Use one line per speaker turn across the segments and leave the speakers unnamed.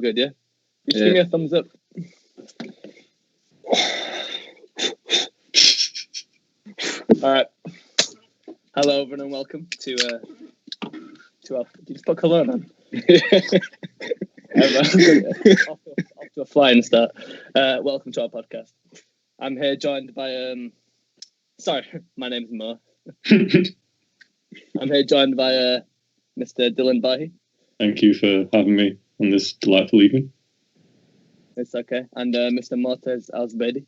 Good, yeah? Just give me a thumbs up. All right. Hello, everyone, and welcome to our... Did you just put cologne on? Off to a flying start. Welcome to our podcast. I'm here joined by... Sorry, my name's Mo. I'm here joined by Mr. Dylan Bahi.
Thank you for having me on this delightful evening.
It's okay. And Mr. Mortez Alzbedi.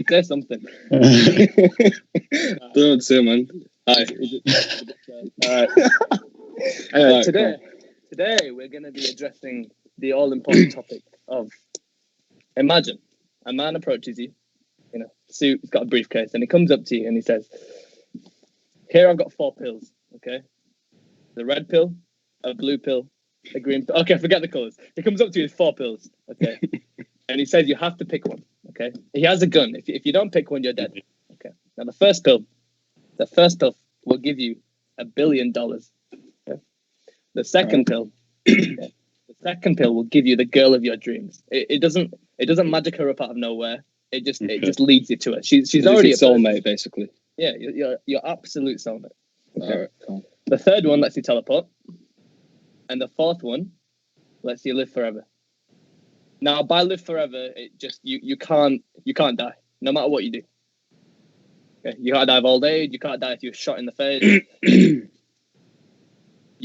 Say something.
Don't know what to say, man. Hi.
All right. Today we're going to be addressing the all-important topic of imagine a man approaches you, suit, he's got a briefcase, and he comes up to you and he says, "Here I've got 4 pills, okay? The red pill, a blue pill, a green pill." Okay, forget the colours. He comes up to you with 4 pills, okay? And he says you have to pick one, okay? He has a gun. If you don't pick one, you're dead. Okay. Now the first pill will give you $1 billion. Okay? The second pill, will give you the girl of your dreams. It doesn't magic her up out of nowhere. It just leads you to her. She's already a
soulmate, basically.
Yeah, your absolute soulmate. Okay.
All right, cool.
The third one lets you teleport, and the fourth one lets you live forever. Now, by live forever, it just you can't die, no matter what you do. Okay? You can't die of old age. You can't die if you're shot in the face. You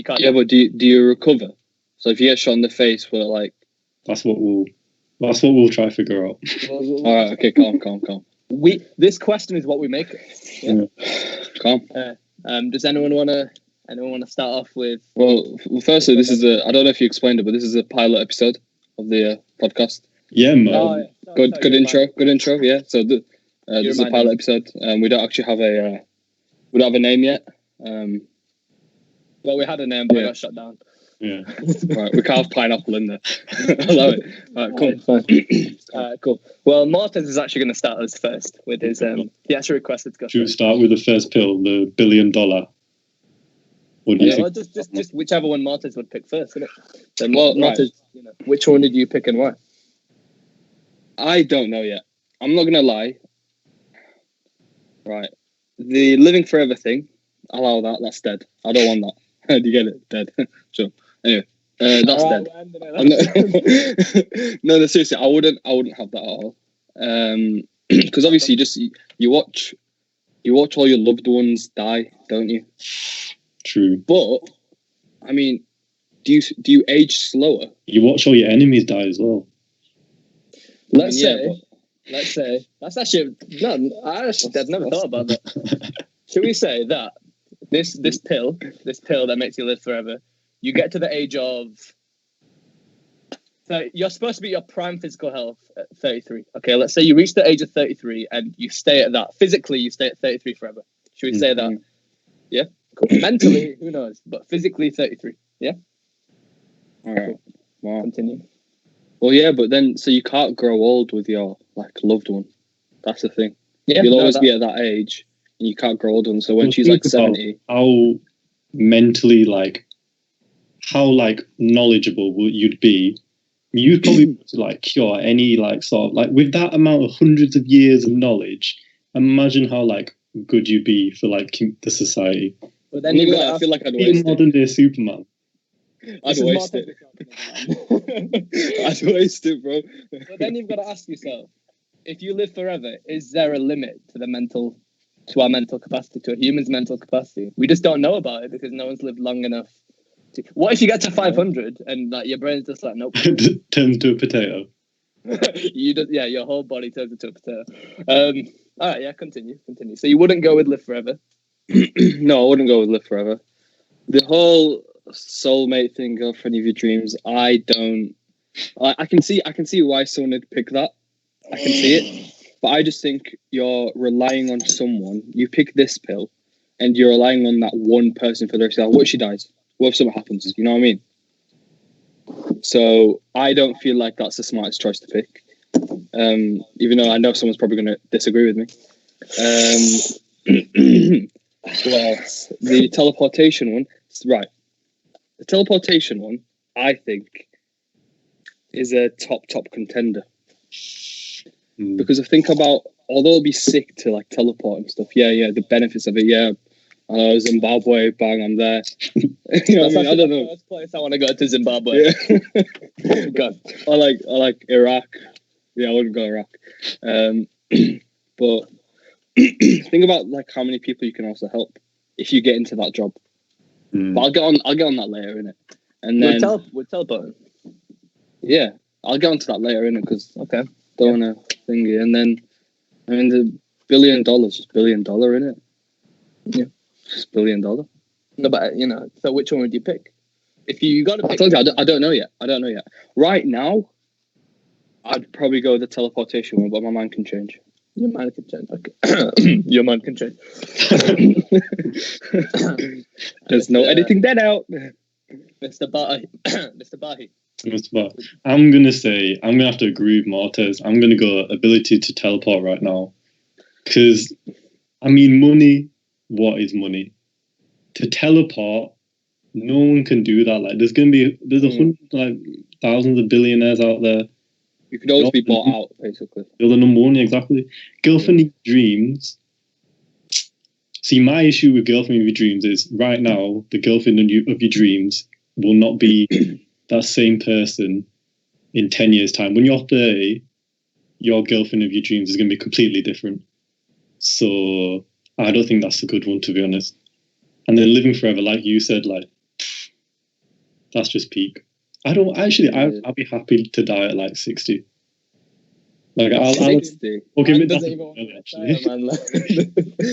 can't.
Yeah, but do you recover? So if you get shot in the face, will it like?
That's what we'll try to figure out.
All right, okay, calm.
This question is what we make it. Yeah?
Calm.
Does anyone want to start off with?
Well, firstly, this is I don't know if you explained it, but this is a pilot episode of the podcast.
Yeah, man.
Good intro. Yeah. So this is a pilot episode. We don't actually have a name yet.
Well, we had a name, but we got shut down.
Yeah.
Right, we can't have pineapple in there. I love it. All right, cool.
Cool. Well, Mortez is actually going to start us first with his. He actually requested to go.
Should we start with the first pill, the $1 billion? What do you think?
Well, just whichever one Mortez would pick first, isn't it? So Mortez, which one did you pick and why?
I don't know yet. I'm not gonna lie. Right, the living forever thing. Allow that. That's dead. I don't want that. Do you get it? Dead. Sure. Anyway, that's dead. No, seriously, I wouldn't have that at all. Because obviously, you watch all your loved ones die, don't you?
True.
But I mean, do you age slower?
You watch all your enemies die as well.
Let's say that's actually I've never thought about that. Should we say that this pill that makes you live forever, you get to the age of, so you're supposed to be your prime physical health at 33. Okay, let's say you reach the age of 33 and you stay at that. Physically, you stay at 33 forever. Should we say that? Yeah. Cool. Mentally, who knows? But physically, 33. Yeah.
All right.
Cool.
Wow.
Continue.
Well, yeah, but then so you can't grow old with your loved one. That's the thing.
Yeah.
You'll always be at that age, and you can't grow old one. So when she's like 70,
how mentally how knowledgeable you'd be. You'd probably cure any sort of with that amount of hundreds of years of knowledge. Imagine how good you'd be for the society.
But then
I feel like I'd waste it.
Modern day Superman.
I'd waste it. I'd waste it, bro.
But then you've got to ask yourself, if you live forever, is there a limit to our mental capacity, to a human's mental capacity? We just don't know about it because no one's lived long enough. What if you get to 500 and your brain's just nope?
Turns to a potato.
Your whole body turns into a potato. All right, yeah, continue. So you wouldn't go with live forever?
No, I wouldn't go with live forever. The whole soulmate thing, girlfriend of your dreams, I can see why someone would pick that. I can see it. But I just think you're relying on someone. You pick this pill and you're relying on that one person for the rest of your life. What if she dies? What if something happens? You know what I mean? So I don't feel like that's the smartest choice to pick. Even though I know someone's probably going to disagree with me. Well, the teleportation one, right? The teleportation one, I think, is a top contender. Because I think about, although it'd be sick to like teleport and stuff, the benefits of it, Zimbabwe, bang, I'm there. You know what I mean? I don't know.
First place I want to go to Zimbabwe.
Yeah. God, I like Iraq. Yeah, I wouldn't go Iraq. But think about like how many people you can also help if you get into that job. But I'll get on that later, innit? And then
we're teleporting.
Yeah, I'll get onto that later, innit? Because don't want to thingy. And then I mean the $1 billion, just $1 billion, innit?
Yeah,
just $1 billion.
No, but you know, so which one would you pick? If you got to pick,
I told you I don't know yet. Right now, I'd probably go with the teleportation one, but my mind can change.
Your mind can change. Okay, your mind can change.
There's no editing that out,
Mr. Bahi. Mr. Bahi.
I'm gonna have to agree with Martez. I'm gonna go ability to teleport right now, because I mean, money. What is money? To teleport, no one can do that. Like, there's thousands of billionaires out there.
You could always be bought out, basically.
You're the number one, exactly. Girlfriend of your dreams. See, my issue with girlfriend of your dreams is right now the girlfriend of your dreams will not be that same person in 10 years' time. When you're 30, your girlfriend of your dreams is going to be completely different. So I don't think that's a good one, to be honest. And then living forever, like you said, like, that's just peak. I'll be happy to die at like 60. Like, I'll
60.
Okay, that's actually.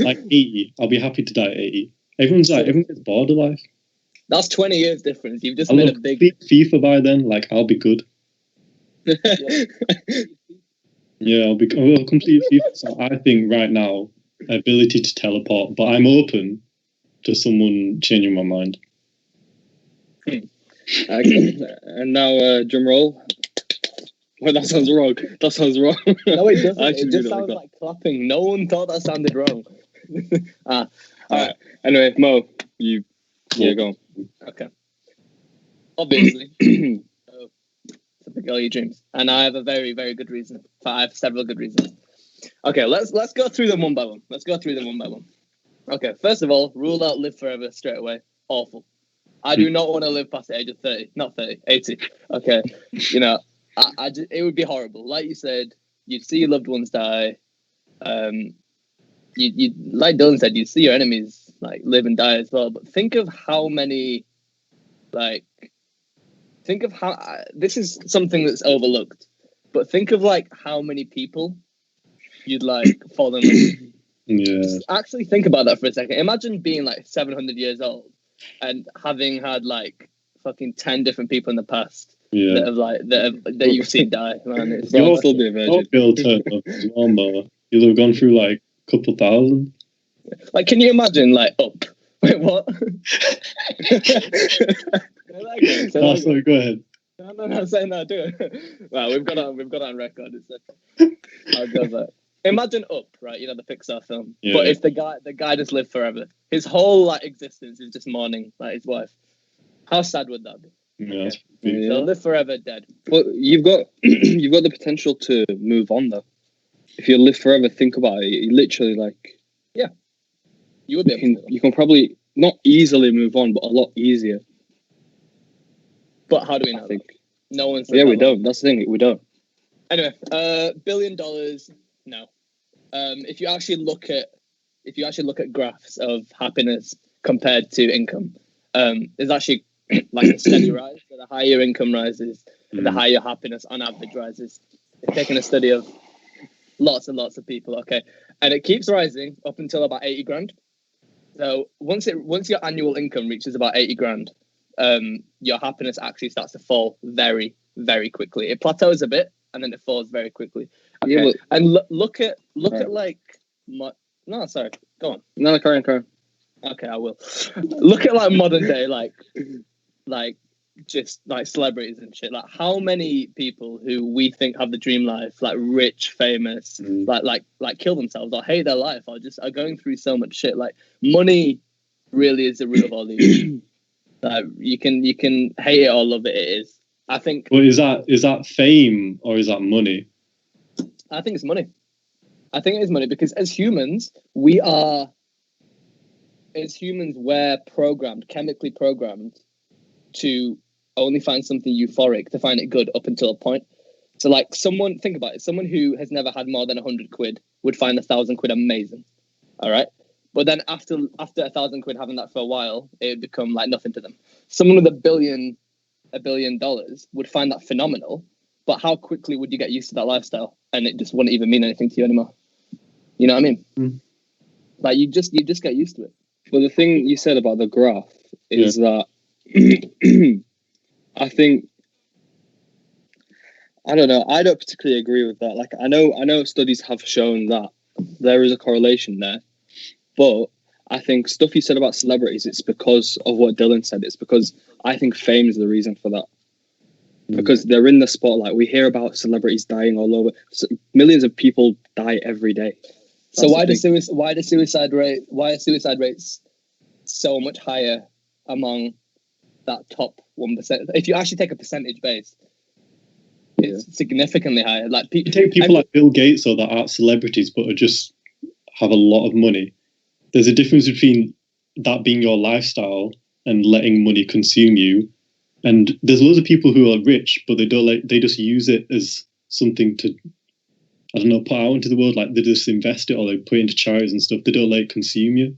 Like 80. I'll be happy to die at 80. Everyone gets bored of life.
That's 20 years difference. You've just made a big
FIFA by then. Like, I'll be good. Yeah, I'll complete FIFA. So I think right now, ability to teleport, but I'm open to someone changing my mind.
And now, drum roll. Well, that sounds wrong.
No, it doesn't. It just sounds like clapping. No one thought that sounded wrong.
All right. Anyway, Mo, you go on.
Okay. Obviously, to pick all your dreams, and I have a very, very good reason. I have several good reasons. Okay, let's go through them one by one. Okay, first of all, rule out live forever straight away. Awful. I do not want to live past the age of 30. Not 30, 80. Okay, you know. It would be horrible. Like you said, you'd see your loved ones die. You like Dylan said, you'd see your enemies like live and die as well. But think of how many, this is something that's overlooked. But think of like how many people you'd like fall in love with.
Yeah.
Just actually think about that for a second. Imagine being like 700 years old and having had like fucking 10 different people in the past.
Yeah.
That you've seen die, man. It's
You'll still be a virgin.
You'll have gone through like a couple thousand.
Like, can you imagine? Like, up. Wait, what?
Sorry, go ahead.
No, say no, do it. Well, we've got it on record. I'll go back. Imagine Up, right? You know, the Pixar film. Yeah. But if the guy just lived forever, his whole like existence is just mourning like his wife. How sad would that be?
Yeah,
They'll live forever, dead.
Well, you've got the potential to move on though. If you live forever, think about it. You literally
you would be.
You can probably not easily move on, but a lot easier.
But how do we know? I think no one.
Yeah, we don't. That's the thing. We don't.
Anyway, $1 billion. No. If you actually look at graphs of happiness compared to income, there's actually like a steady rise. So the higher your income rises, the higher your happiness on average rises. It's taken a study of lots and lots of people, okay? And it keeps rising up until about 80 grand. So once your annual income reaches about 80 grand, your happiness actually starts to fall very, very quickly. It plateaus a bit and then it falls very quickly. Okay. Yeah, and look at like no, sorry, go on.
No, carry on.
Okay, I will. Look at like modern day, like just like celebrities and shit. Like how many people who we think have the dream life, like rich, famous, like kill themselves or hate their life or just are going through so much shit. Like money really is the root of all these. You can hate it or love it. It is. I think.
Well, is that fame or is that money?
I think it's money. I think it is money because as humans, we're chemically programmed to only find something euphoric, to find it good up until a point. So like think about it, someone who has never had more than 100 quid would find 1,000 quid amazing. All right. But then after 1,000 quid having that for a while, it would become like nothing to them. Someone with $1 billion would find that phenomenal. But how quickly would you get used to that lifestyle? And it just wouldn't even mean anything to you anymore. You know what I mean?
Mm.
Like you just get used to it.
Well, the thing you said about the graph is that I think, I don't know, I don't particularly agree with that. Like I know studies have shown that there is a correlation there, but I think stuff you said about celebrities, it's because of what Dylan said. It's because I think fame is the reason for that. Because they're in the spotlight. We hear about celebrities dying all over. So millions of people die every day.
So why are suicide rates so much higher among that top 1%? If you actually take a percentage base, it's significantly higher. Like
you take people like Bill Gates or that aren't celebrities but are just have a lot of money. There's a difference between that being your lifestyle and letting money consume you. And there's loads of people who are rich, but they just use it as something to, I don't know, put out into the world. Like they just invest it or they put it into charities and stuff. They don't let it consume you.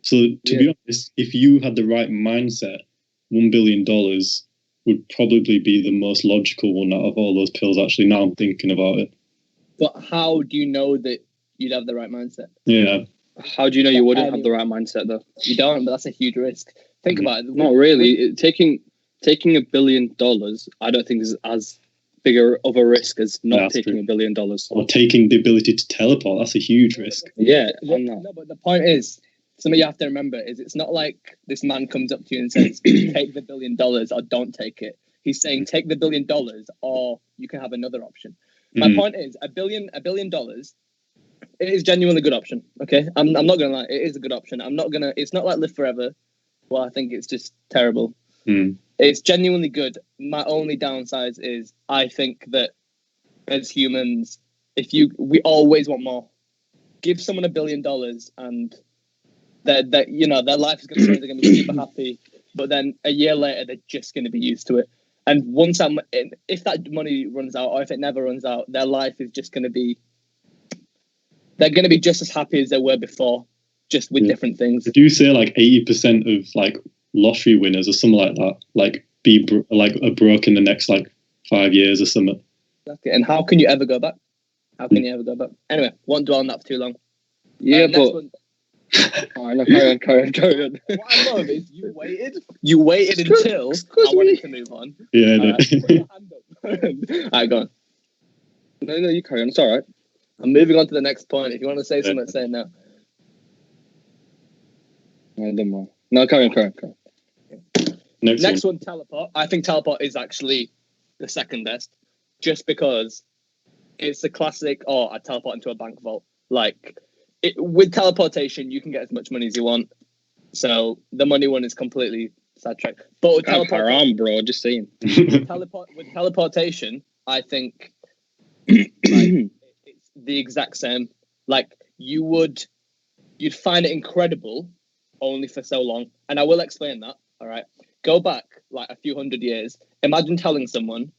So to be honest, if you had the right mindset, $1 billion would probably be the most logical one out of all those pills. Actually, now I'm thinking about it.
But how do you know that you'd have the right mindset?
Yeah.
How do you know you wouldn't have the right mindset though?
You don't, but that's a huge risk. Think about it.
Not really. Taking $1 billion, I don't think is as bigger of a risk as not taking $1 billion.
Or taking the ability to teleport. That's a huge risk.
Yeah.
No, but the point is, something you have to remember is it's not like this man comes up to you and says, take the $1 billion or don't take it. He's saying, take the $1 billion or you can have another option. My point is, $1 billion, it is genuinely a good option. Okay. I'm not going to lie. It is a good option. It's not like live forever. Well, I think it's just terrible. It's genuinely good. My only downside is I think that as humans, we always want more. Give someone $1 billion and their life is going to change. They're going to be super happy, but then a year later they're just going to be used to it. And if that money runs out, or if it never runs out, their life is just going to be. They're going to be just as happy as they were before, just with different things.
Do you say like 80% of like lottery winners or something like that, like are broke in the next like 5 years or something?
Exactly. And how can you ever go back? Anyway, won't dwell on that for too long.
Yeah, but carry on.
What I love is you waited until I wanted to move on.
Yeah,
all right, put your hand up. All right, go on.
No, you carry on. It's all right.
I'm moving on to the next point. If you want to say something, say it now.
No, carry on.
Next one, teleport. I think teleport is actually the second best, just because it's the classic. Oh, I teleport into a bank vault. Like with teleportation, you can get as much money as you want. So the money one is completely sidetracked. But with
teleportation, bro, just saying.
With teleportation, I think it's the exact same. Like you'd find it incredible only for so long. And I will explain that. All right. Go back like a few hundred years. Imagine telling someone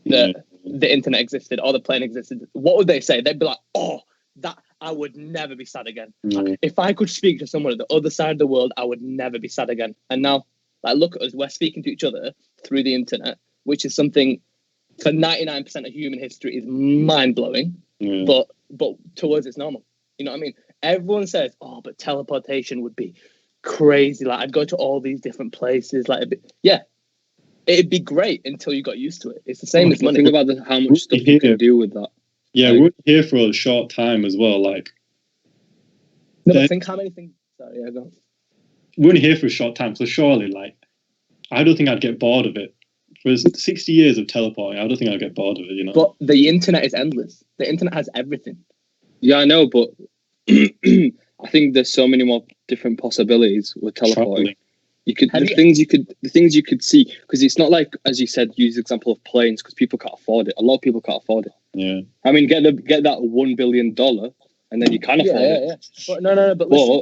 that the internet existed or the plane existed. What would they say? They'd be like, oh, that I would never be sad again. If I could speak to someone at the other side of the world, I would never be sad again. And now, like, look at us. We're speaking to each other through the internet, which is something for 99% of human history is mind-blowing. But to us, it's normal. You know what I mean? Everyone says, oh, but teleportation would be crazy. Like, I'd go to all these different places. Like, it'd be great until you got used to it. It's the same as money.
Think about how much stuff you can do with that.
Yeah, we're here for a short time as well. Like,
but think how many things. Sorry, yeah, go on.
We're only here for a short time, so surely, like, I don't think I'd get bored of it. For 60 years of teleporting, I don't think I'd get bored of it. You know.
But the internet is endless. The internet has everything.
Yeah, I know, but I think there's so many more different possibilities with teleporting. You could the things you could see, because it's not like, as you said, use the example of planes, because people can't afford it. A lot of people can't afford it.
Yeah.
I mean, get that $1 billion, and then you can afford it.
Yeah. But no. But listen,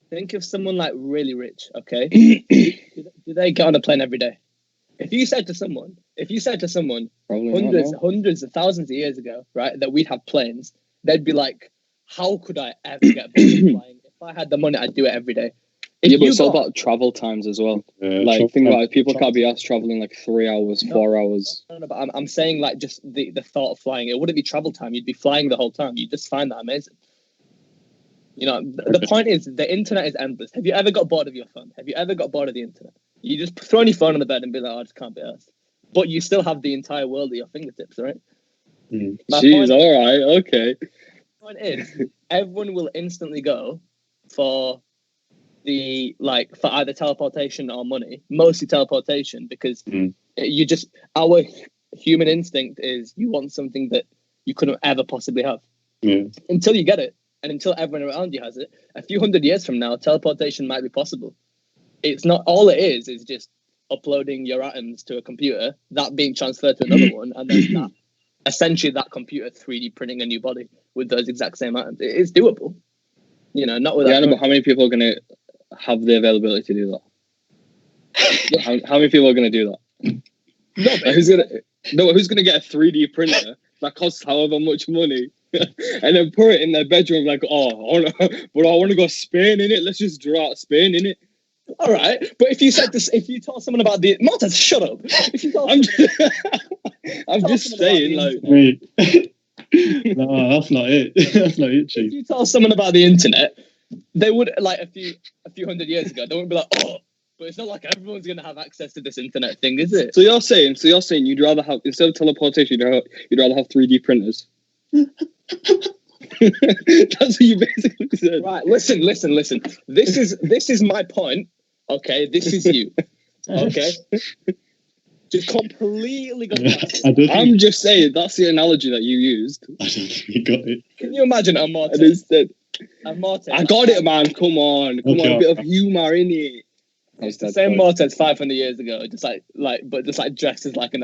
think of someone like really rich. Okay, do they get on a plane every day? If you said to someone
Probably
hundreds of thousands of years ago, right, that we'd have planes, they'd be like, how could I ever get bored of flying? If I had the money, I'd do it every day. But
it's all about travel times as well. Think about it, people can't be asked traveling like 3 hours, 4 hours.
No, but I'm saying like just the thought of flying. It wouldn't be travel time. You'd be flying the whole time. You just find that amazing. You know, the point is the internet is endless. Have you ever got bored of your phone? Have you ever got bored of the internet? You just throw your phone on the bed and be like, I just can't be asked. But you still have the entire world at your fingertips, right?
Jeez, all right, okay.
The point is, everyone will instantly go for for either teleportation or money, mostly teleportation, because our human instinct is you want something that you couldn't ever possibly have until you get it, and until everyone around you has it. A few hundred years from now, teleportation might be possible. It's not, all it is just uploading your atoms to a computer, that being transferred to another one, and then essentially that computer 3D printing a new body with those exact same atoms. It's doable, you know, not without.
Yeah, but how many people are going to have the availability to do that? How many people are going to do that? Who's gonna get a 3D printer that costs however much money and then put it in their bedroom like, I want to go Spain in it. Let's just draw out Spain in it.
All right, but if you told someone about the Martez, shut up. If you
I'm just saying, like,
wait. No, that's not it. That's not it, Chief.
If you tell someone about the internet, they would, like, a few hundred years ago, they wouldn't be like, oh, but it's not like everyone's gonna have access to this internet thing, is it?
So you're saying you'd rather have, instead of teleportation, you'd rather have 3D printers. That's what you basically said.
Right, listen. This is my point. Okay, this is you. Okay. Just completely got it.
I'm just saying, that's the analogy that you used.
I don't think you got it.
Can you imagine a Martez?
I got it, man. Come on, a bit of humor in it.
It's the same Martez 500 years ago, just like dressed as like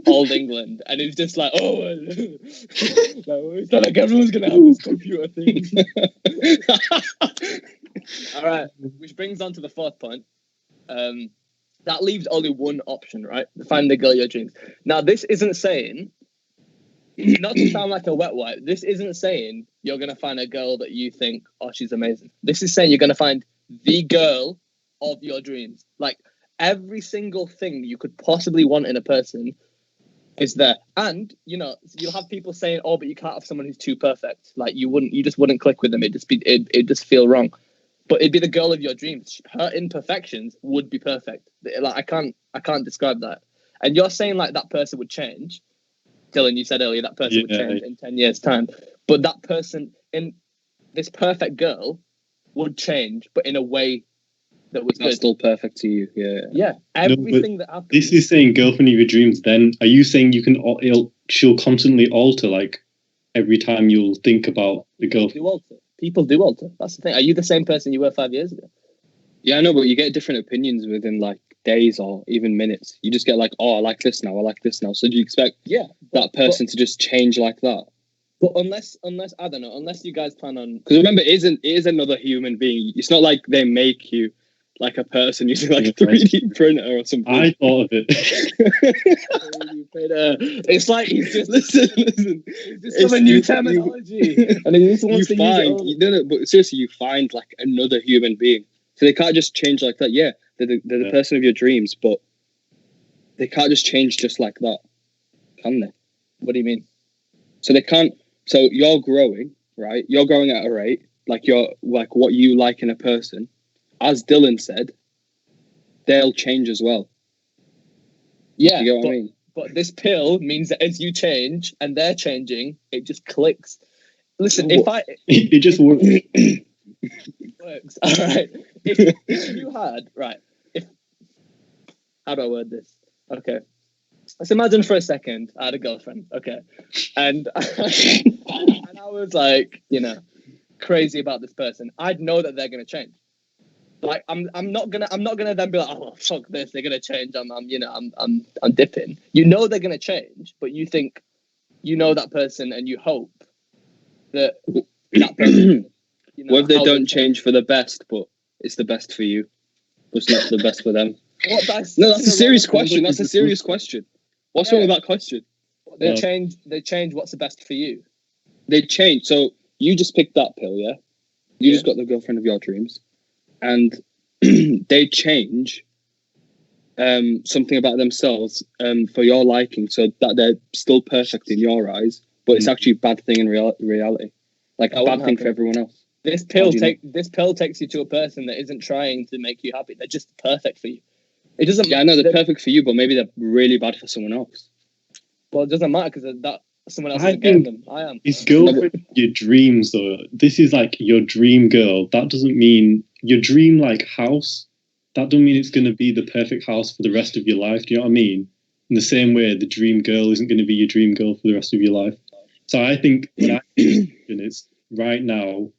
old England, and it's just like, it's not like everyone's gonna have this computer thing. All right, which brings on to the fourth point. That leaves only one option, right? Find the girl of your dreams. Now, this isn't saying, not to sound like a wet wipe, this isn't saying you're gonna find a girl that you think, oh, she's amazing. This is saying you're gonna find the girl of your dreams. Like, every single thing you could possibly want in a person is there. And, you know, you'll have people saying, oh, but you can't have someone who's too perfect. Like, you just wouldn't click with them. It'd just feel wrong. But it'd be the girl of your dreams. Her imperfections would be perfect. Like, I can't describe that. And you're saying like that person would change. Dylan, you said earlier that person would change in 10 years' time. But that person, in this perfect girl, would change, but in a way that was good.
Still perfect to you.
Yeah. Everything that happens.
This is saying girlfriend of your dreams. Then are you saying she'll constantly alter, like every time you'll think about the girlfriend?
People do alter. That's the thing. Are you the same person you were 5 years ago?
Yeah, I know, but you get different opinions within like days or even minutes. You just get like, oh, I like this now. So do you expect that person to just change like that?
But unless I don't know, unless you guys plan on,
because remember, it is another human being. It's not like they make you like a person using like a 3D printer or something.
I thought of it.
It's like he's just listen. It's just a new terminology, and he just wants to use it.
But seriously, you find like another human being, so they can't just change like that. Yeah, they're the person of your dreams, but they can't just change just like that, can they?
What do you mean?
So they can't. So you're growing, right? You're growing at a rate, like you're like what you like in a person. As Dylan said, they'll change as well.
Yeah,
you get what I mean?
But this pill means that as you change and they're changing, it just clicks. Listen,
it just works.
It works. All right. If you had how do I word this? Okay. Let's imagine for a second I had a girlfriend, okay, and I was like, you know, crazy about this person. I'd know that they're going to change. Like I'm not gonna then be like, oh fuck this, they're gonna change. I'm dipping. You know they're gonna change, but you think you know that person and you hope that person.
What if they don't change for the best, but it's the best for you, but it's not the best for them?
What best?
No, that's a serious question. That's a serious question. What's wrong with that question?
They change. What's the best for you?
They change. So you just picked that pill, yeah? You just got the girlfriend of your dreams, and they change something about themselves for your liking, so that they're still perfect in your eyes, but it's actually a bad thing in reality, like a bad thing for everyone else.
This pill takes you to a person that isn't trying to make you happy. They're just perfect for you. It doesn't.
Yeah, I know they're perfect for you, but maybe they're really bad for someone else.
Well, it doesn't matter because that someone else is getting them. I am.
It's girlfriend your dreams though. This is like your dream girl. That doesn't mean your dream like house. That doesn't mean it's going to be the perfect house for the rest of your life. Do you know what I mean? In the same way, the dream girl isn't going to be your dream girl for the rest of your life. So I think it's right now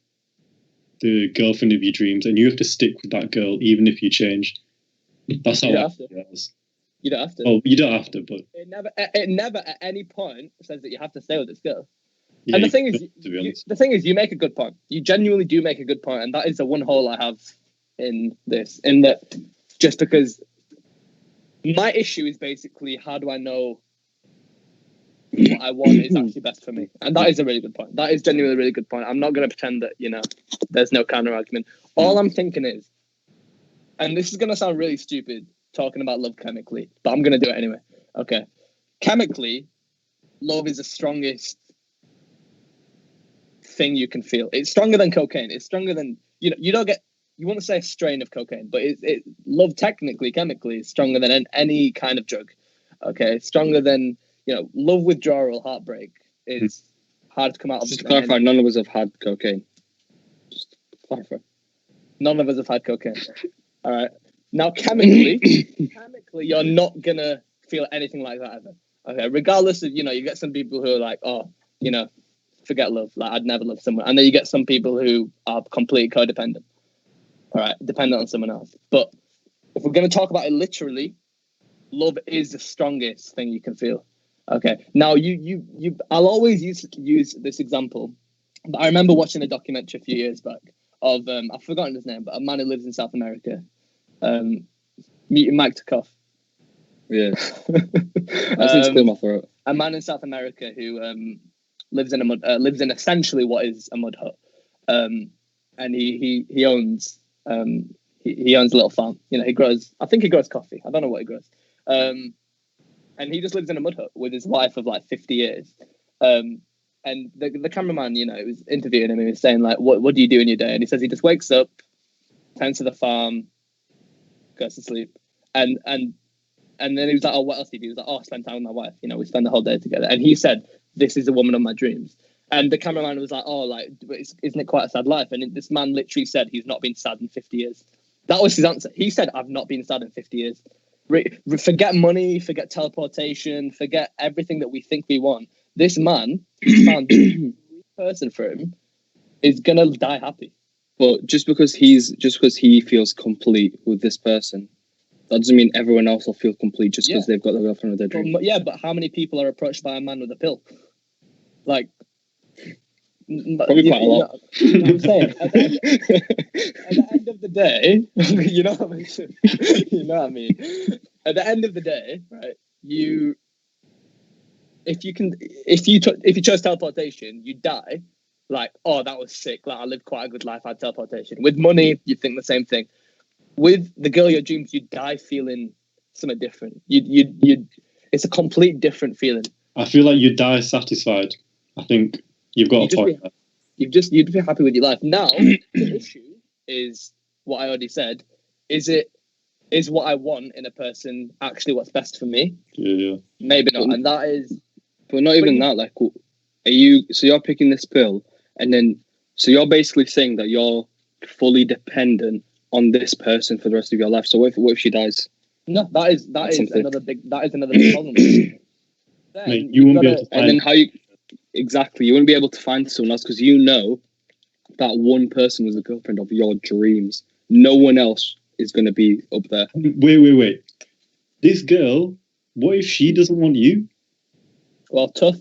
the girlfriend of your dreams, and you have to stick with that girl even if you change. That's how
you don't have to.
Oh, you don't have to, but
it never at any point says that you have to stay with this girl.
Yeah,
and the thing is, you make a good point. You genuinely do make a good point, and that is the one hole I have in this. In that, just because my issue is basically, how do I know what I want is actually best for me? And that is a really good point. That is genuinely a really good point. I'm not going to pretend that there's no counter argument. All I'm thinking is, and this is going to sound really stupid, talking about love chemically, but I'm going to do it anyway. Okay. Chemically, love is the strongest thing you can feel. It's stronger than cocaine. It's stronger than, you don't get, you want to say a strain of cocaine, but love technically, chemically, is stronger than any kind of drug. Okay. It's stronger than, love withdrawal, heartbreak is hard to come out of.
Just to clarify, none of us have had cocaine. Just to clarify.
None of us have had cocaine. All right. Now, chemically, you're not going to feel anything like that ever. Okay. Regardless of, you get some people who are like, oh, forget love. Like, I'd never love someone. And then you get some people who are completely codependent. All right. Dependent on someone else. But if we're going to talk about it literally, love is the strongest thing you can feel. Okay. Now, I'll always use this example. But I remember watching a documentary a few years back of, I've forgotten his name, but a man who lives in South America. Meeting Mike Tukoff.
Yeah. I think clear my throat.
A man in South America who lives in essentially what is a mud hut. And he owns he owns a little farm. He grows coffee. I don't know what he grows. And he just lives in a mud hut with his wife of like 50 years. And the cameraman, he was interviewing him and he was saying like, what do you do in your day? And he says he just wakes up, tends to the farm, goes to sleep, and then he was like, oh, what else do you do? He was like, oh, I spend time with my wife. We spend the whole day together. And he said, this is the woman of my dreams. And the cameraman was like, oh, like, isn't it quite a sad life? And this man literally said he's not been sad in 50 years. That was his answer. He said, I've not been sad in 50 years. Forget money, forget teleportation, forget everything that we think we want. This man, found the person for him, is gonna die happy.
But just because he feels complete with this person, that doesn't mean everyone else will feel complete just because they've got the girlfriend of their dreams.
But how many people are approached by a man with a pill? Like,
probably quite a lot.
I'm saying, at the end of the day, you know what I mean? At the end of the day, right? If you chose teleportation, you die. Like, oh, that was sick. Like, I lived quite a good life. I had teleportation. With money, you think the same thing. With the girl of your dreams, you die feeling something different. It's a complete different feeling.
I feel like you die satisfied. I think you've got a point.
You'd be happy with your life. Now, the issue is what I already said. Is what I want in a person actually what's best for me?
Yeah.
Maybe not. And that is...
But not even that. Like, so you're picking this pill, and then... So you're basically saying that you're fully dependent on this person for the rest of your life. So what if she dies?
No, that is another big problem.
Mate, you won't be able to find...
And then how you... Exactly. You wouldn't be able to find someone else because you know that one person was the girlfriend of your dreams. no one else is going to be up there.
Wait. This girl, what if she doesn't want you?
Well, tough.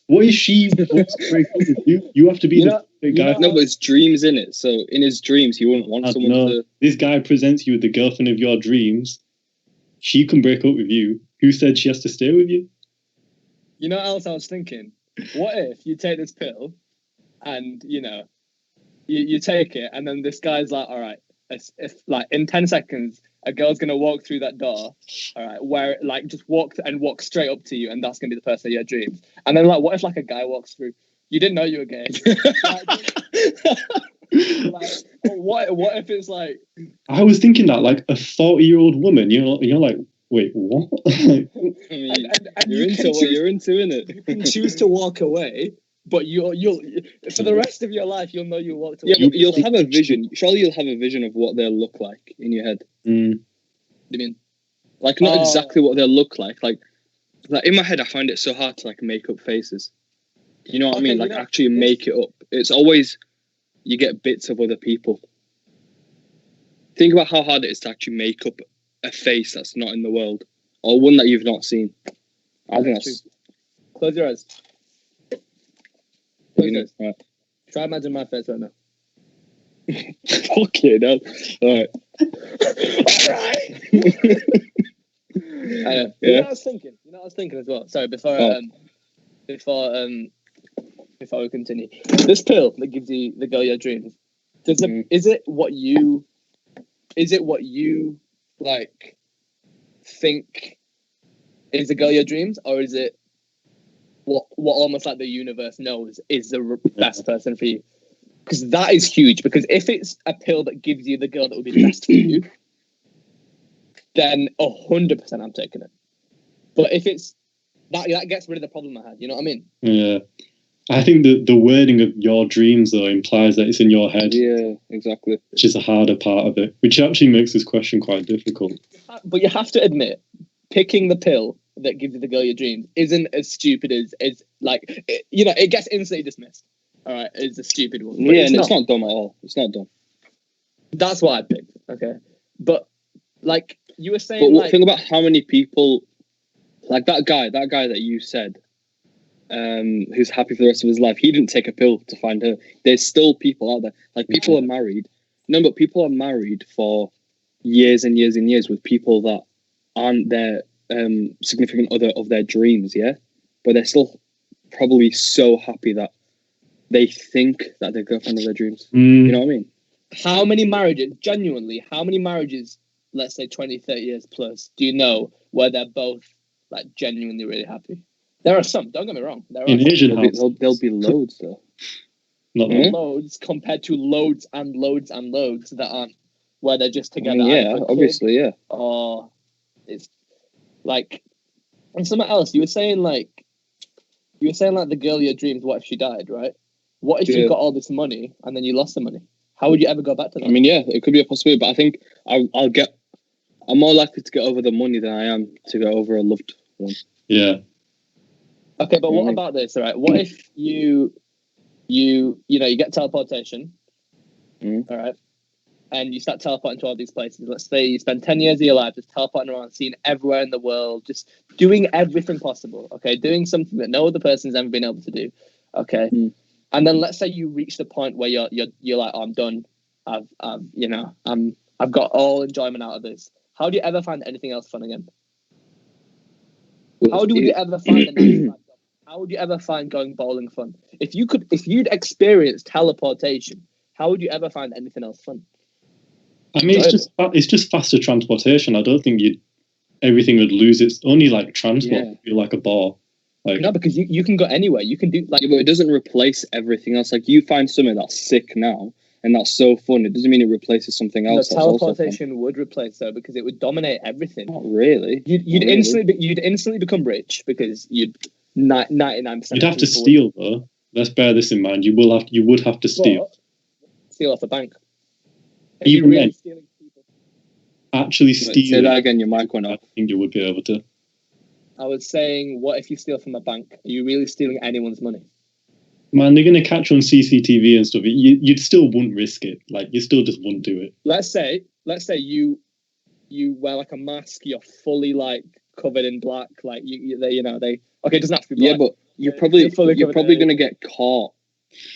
What if she wants to break up with you? You have to be the guy.
No, but it's dreams, in it. So in his dreams, he wouldn't want someone to.
This guy presents you with the girlfriend of your dreams. She can break up with you. Who said she has to stay with you?
You know what else I was thinking? What if you take this pill and, you take it and then this guy's like, all right, if like in 10 seconds, a girl's going to walk through that door, all right, where like just walk straight up to you and that's going to be the person of your dreams. And then like, what if like a guy walks through? You didn't know you were gay. What if it's like...
I was thinking that like a 40-year-old woman, you're like, wait, what?
I mean, and you're into what you're into, innit?
You can choose to walk away, but you'll for the rest of your life you'll know you walked away.
Yeah, you'll have a vision. Surely you'll have a vision of what they'll look like in your head.
Mm.
You mean
like not exactly what they'll look like in my head I find it so hard to like make up faces. You know what I mean? Like actually make it up. It's always you get bits of other people. Think about how hard it is to actually make up a face that's not in the world or one that you've not seen. I think that's...
Close your eyes.
Right.
Try imagine my face right now.
Fucking hell. Alright.
I know. You know what I was thinking? As well. Sorry, before we continue. This pill that gives you the girl your dreams, is it what you like think is the girl your dreams, or is it what almost like the universe knows is the best person for you? Because that is huge. Because if it's a pill that gives you the girl that would be best for you, then 100% I'm taking it. But if it's that gets rid of the problem I had. You know what I mean?
Yeah. I think the wording of your dreams though implies that it's in your head.
Yeah, exactly.
Which is a harder part of it, which actually makes this question quite difficult.
But you have to admit, picking the pill that gives you the girl your dreams isn't as stupid as like it gets instantly dismissed. All right, it's a stupid one.
Yeah, and it's not dumb at all. It's not dumb.
That's what I picked. Okay, but like you were saying,
but think about how many people, like that guy that you said, who's happy for the rest of his life. He didn't take a pill to find her. There's still people out there. Like people are married. No, but people are married for years and years and years with people that aren't their significant other of their dreams. Yeah, but they're still probably so happy that they think that they're girlfriend of their dreams. You know what I mean?
How many marriages, let's say 20, 30 years plus, do you know where they're both like genuinely really happy? There are some, don't get me wrong.
In Asian houses.
There'll be loads though.
Not
loads compared to loads and loads and loads that aren't, where they're just together.
I mean, yeah, obviously, yeah.
Or it's like, and something else, you were saying like the girl of your dreams, what if she died, right? What if you got all this money and then you lost the money? How would you ever go back to that?
I mean, yeah, it could be a possibility, but I think I'm more likely to get over the money than I am to get over a loved one.
Yeah.
Okay, but what about this, all right? What if you get teleportation, all right, and you start teleporting to all these places. Let's say you spend 10 years of your life just teleporting around, seeing everywhere in the world, just doing everything possible, okay? Doing something that no other person's ever been able to do, okay? And then let's say you reach the point where you're like, oh, I'm done. I've got all enjoyment out of this. How do you ever find anything else fun again? How would you ever find a 9 to 5 job? How would you ever find going bowling fun? If you'd experienced teleportation, how would you ever find anything else fun?
I mean, it's just faster transportation. I don't think everything would lose its only like transport. Would be like a bar. Like,
no, because you can go anywhere. You can do like,
but it doesn't replace everything else. Like you find something that's sick now, and that's so fun. It doesn't mean it replaces something else.
Teleportation would replace though, because it would dominate everything.
Not really.
You'd instantly become rich because you'd 99%.
You'd have to steal though. Let's bear this in mind. You would have to steal.
Steal off a bank.
Even then, actually steal.
Say that again. Your mic went off.
I think you would be able to.
I was saying, what if you steal from a bank? Are you really stealing anyone's money?
Man, they're gonna catch on CCTV and stuff. You'd still wouldn't risk it. Like, you still just wouldn't do it.
Let's say you wear like a mask. You're fully like covered in black. Like you know they. Okay, it doesn't have to be black.
Yeah, but you're probably gonna get caught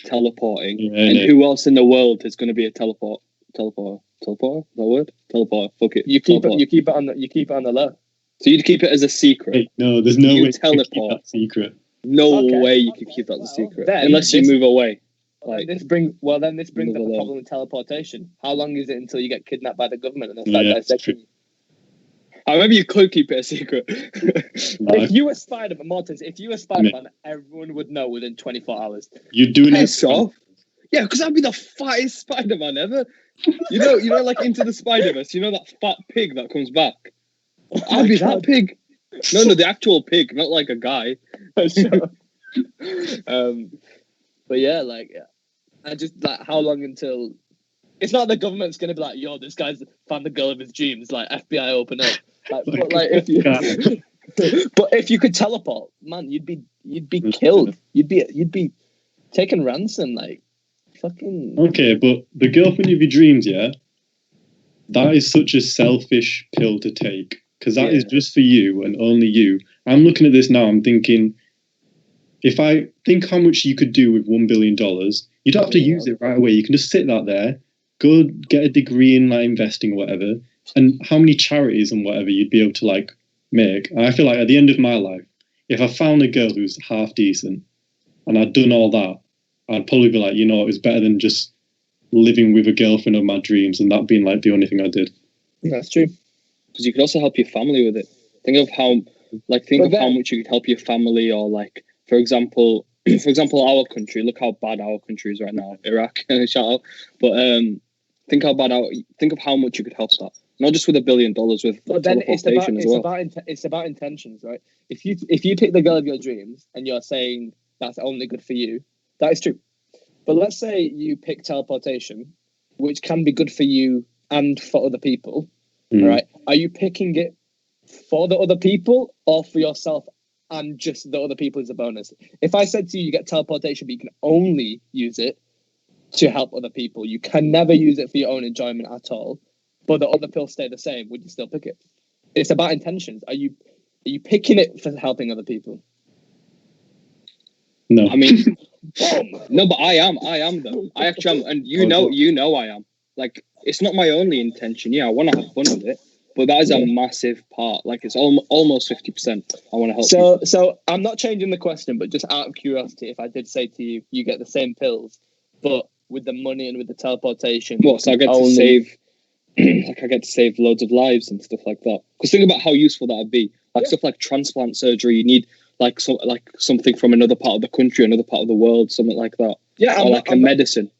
teleporting.
Yeah,
and who else in the world is gonna be a teleporter? Teleporter? Is that a word? Teleporter. Fuck it.
You keep it on the low.
So you'd keep it as a secret.
Hey, no, there's no way
teleport.
to keep that secret.
No way you can keep that a secret unless you move away. Like
this brings up the problem with teleportation. How long is it until you get kidnapped by the government and they start dissecting you?
I remember you could keep it a secret.
If you were Spider-Man, everyone would know within 24 hours.
You're doing it.
So? Yeah, because I'd be the fattest Spider-Man ever. You know, like Into the Spider-Verse. You know that fat pig that comes back. I'd be that pig. No, the actual pig, not like a guy.
But yeah, I just like how long until it's not the government's gonna be like, yo, this guy's found the girl of his dreams, like FBI open up. But if you could teleport, man, you'd be killed. You'd be taken ransom, like fucking.
Okay, but the girlfriend of your dreams, yeah, that is such a selfish pill to take because that is just for you and only you. I'm looking at this now. I'm thinking, if I think how much you could do with $1 billion, you don't have to use it right away. You can just sit that there, go get a degree in like investing or whatever, and how many charities and whatever you'd be able to like make. And I feel like at the end of my life, if I found a girl who's half decent and I'd done all that, I'd probably be like, you know, it was better than just living with a girlfriend of my dreams and that being like the only thing I did.
That's true.
Because you could also help your family with it. Think of how much you could help your family, or like, for example, our country. Look how bad our country is right now. Iraq, shout out. But think of how much you could help that. Not just with $1 billion, with teleportation as well.
It's about intentions, right? If you pick the girl of your dreams and you're saying that's only good for you, that is true. But let's say you pick teleportation, which can be good for you and for other people, right? Are you picking it for the other people or for yourself and just the other people as a bonus? If I said to you, you get teleportation, but you can only use it to help other people, you can never use it for your own enjoyment at all, but the other pills stay the same, would you still pick it? It's about intentions. Are you picking it for helping other people?
No.
I mean, no, but I am though. I actually am, and you know I am. Like, it's not my only intention. Yeah, I want to have fun with it, but that is a massive part. Like, it's almost 50%. I want to help people.
So I'm not changing the question, but just out of curiosity, if I did say to you, you get the same pills, but with the money and with the teleportation,
so I get to save, like I get to save loads of lives and stuff like that. Because think about how useful that would be. Like stuff like transplant surgery, you need like something from another part of the country, another part of the world, something like that.
Yeah,
or like a medicine.